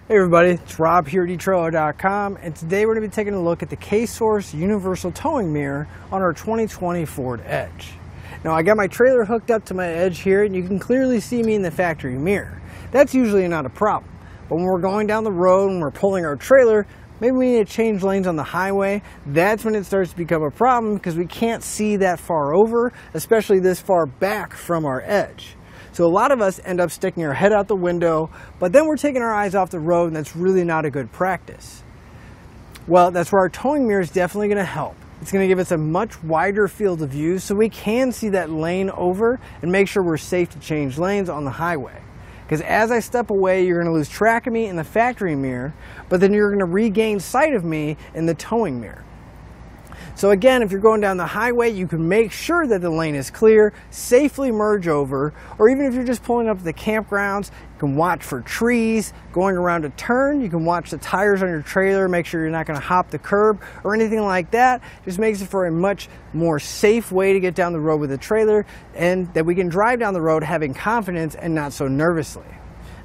Hey everybody, it's Rob here at etrailer.com, and today we're going to be taking a look at the K-Source Universal Towing Mirror on our 2020 Ford Edge. Now I got my trailer hooked up to my Edge here, and you can clearly see me in the factory mirror. That's usually not a problem, but when we're going down the road and we're pulling our trailer, maybe we need to change lanes on the highway. That's when it starts to become a problem because we can't see that far over, especially this far back from our Edge. So a lot of us end up sticking our head out the window, but then we're taking our eyes off the road, and that's really not a good practice. Well, that's where our towing mirror is definitely going to help. It's going to give us a much wider field of view so we can see that lane over and make sure we're safe to change lanes on the highway. Because as I step away, you're going to lose track of me in the factory mirror, but then you're going to regain sight of me in the towing mirror. So again, if you're going down the highway, you can make sure that the lane is clear, safely merge over, or even if you're just pulling up to the campgrounds, you can watch for trees. Going around a turn, you can watch the tires on your trailer, make sure you're not going to hop the curb or anything like that. Just makes it for a much more safe way to get down the road with the trailer, and that we can drive down the road having confidence and not so nervously.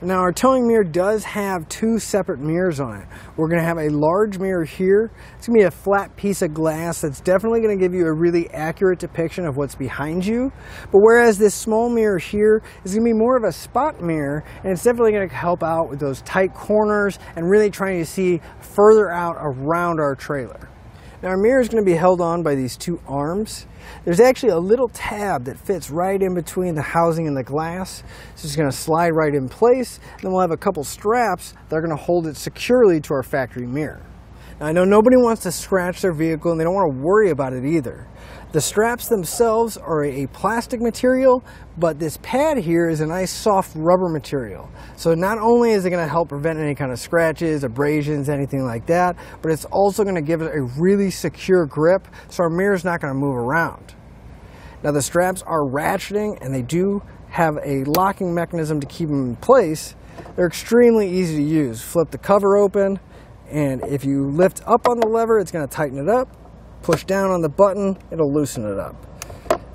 Now our towing mirror does have two separate mirrors on it. We're going to have a large mirror here. It's going to be a flat piece of glass that's definitely going to give you a really accurate depiction of what's behind you. But whereas this small mirror here is going to be more of a spot mirror, and it's definitely going to help out with those tight corners and really trying to see further out around our trailer. Now our mirror is going to be held on by these two arms. There's actually a little tab that fits right in between the housing and the glass. It's just going to slide right in place. Then we'll have a couple straps that are going to hold it securely to our factory mirror. Now I know nobody wants to scratch their vehicle, and they don't want to worry about it either. The straps themselves are a plastic material, but this pad here is a nice soft rubber material. So not only is it going to help prevent any kind of scratches, abrasions, anything like that, but it's also going to give it a really secure grip so our mirror is not going to move around. Now the straps are ratcheting, and they do have a locking mechanism to keep them in place. They're extremely easy to use. Flip the cover open, and if you lift up on the lever, it's going to tighten it up. Push down on the button, it'll loosen it up.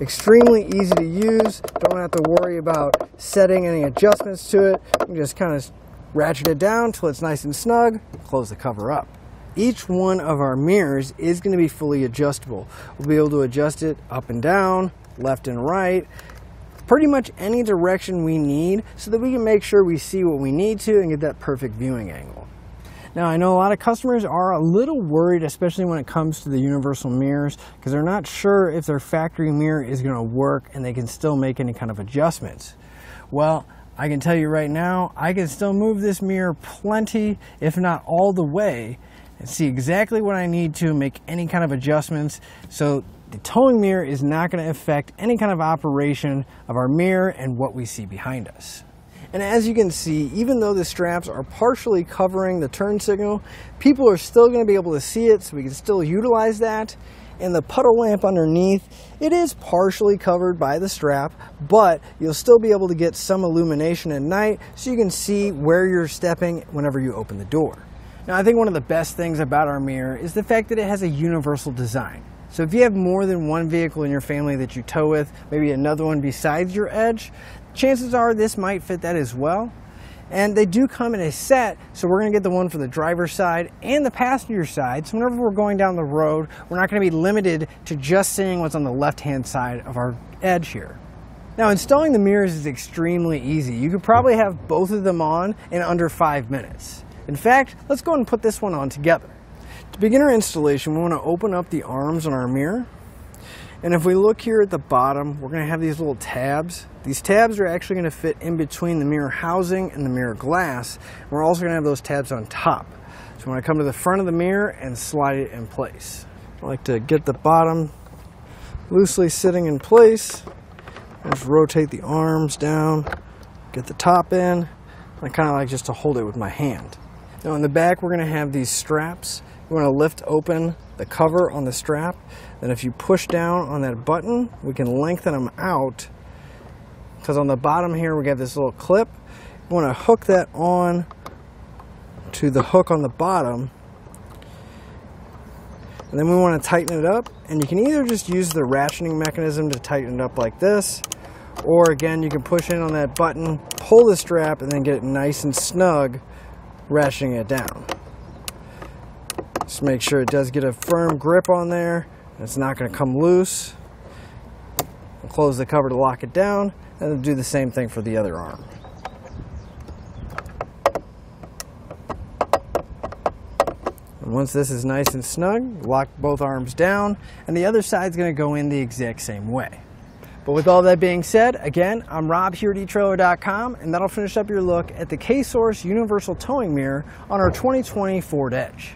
Extremely easy to use. Don't have to worry about setting any adjustments to it. You can just kind of ratchet it down until it's nice and snug, close the cover up. Each one of our mirrors is going to be fully adjustable. We'll be able to adjust it up and down, left and right, pretty much any direction we need so that we can make sure we see what we need to and get that perfect viewing angle. Now I know a lot of customers are a little worried, especially when it comes to the universal mirrors, because they're not sure if their factory mirror is going to work and they can still make any kind of adjustments. Well, I can tell you right now, I can still move this mirror plenty, if not all the way, and see exactly what I need to make any kind of adjustments. So the towing mirror is not going to affect any kind of operation of our mirror and what we see behind us. And as you can see, even though the straps are partially covering the turn signal, people are still going to be able to see it, so we can still utilize that. And the puddle lamp underneath, it is partially covered by the strap, but you'll still be able to get some illumination at night so you can see where you're stepping whenever you open the door. Now I think one of the best things about our mirror is the fact that it has a universal design. So if you have more than one vehicle in your family that you tow with, maybe another one besides your Edge, chances are this might fit that as well. And they do come in a set, so we're going to get the one for the driver's side and the passenger side. So whenever we're going down the road, we're not going to be limited to just seeing what's on the left-hand side of our Edge here. Now installing the mirrors is extremely easy. You could probably have both of them on in under 5 minutes. In fact, let's go ahead and put this one on together. To begin our installation, we want to open up the arms on our mirror. And if we look here at the bottom, we're going to have these little tabs. These tabs are actually going to fit in between the mirror housing and the mirror glass. We're also going to have those tabs on top. So when I come to the front of the mirror and slide it in place. I like to get the bottom loosely sitting in place. Just rotate the arms down, get the top in. I kind of like just to hold it with my hand. Now in the back, we're going to have these straps. You want to lift open the cover on the strap. Then if you push down on that button, we can lengthen them out, because on the bottom here we have this little clip. You want to hook that on to the hook on the bottom, and then we want to tighten it up, and you can either just use the ratcheting mechanism to tighten it up like this, or again you can push in on that button, pull the strap, and then get it nice and snug ratcheting it down. Just make sure it does get a firm grip on there. It's not going to come loose. We'll close the cover to lock it down, and then do the same thing for the other arm. And once this is nice and snug, lock both arms down, and the other side's going to go in the exact same way. But with all that being said, again, I'm Rob here at etrailer.com, and that'll finish up your look at the K-Source Universal Towing Mirror on our 2020 Ford Edge.